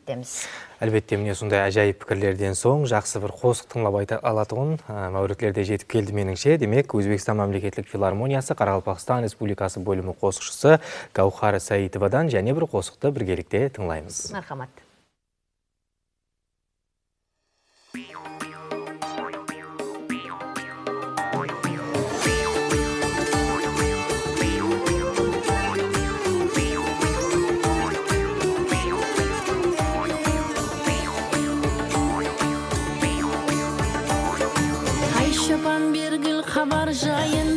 күтөбүз. Әлбетте, міне сондай ажайып пікірлерден соң жақсы бір қосық тыңлап айта алатығын мәуретлерде жетіп келді меніңше. Демек, Өзбекстан мемлекеттік филармониясы Қарақалпақстан Республикасы бөлімі қосықшысы Гаухар Саитовадан және бір қосықты біргелікте тыңлаймыз. Мархамат. Şaban bir gül xabar jayın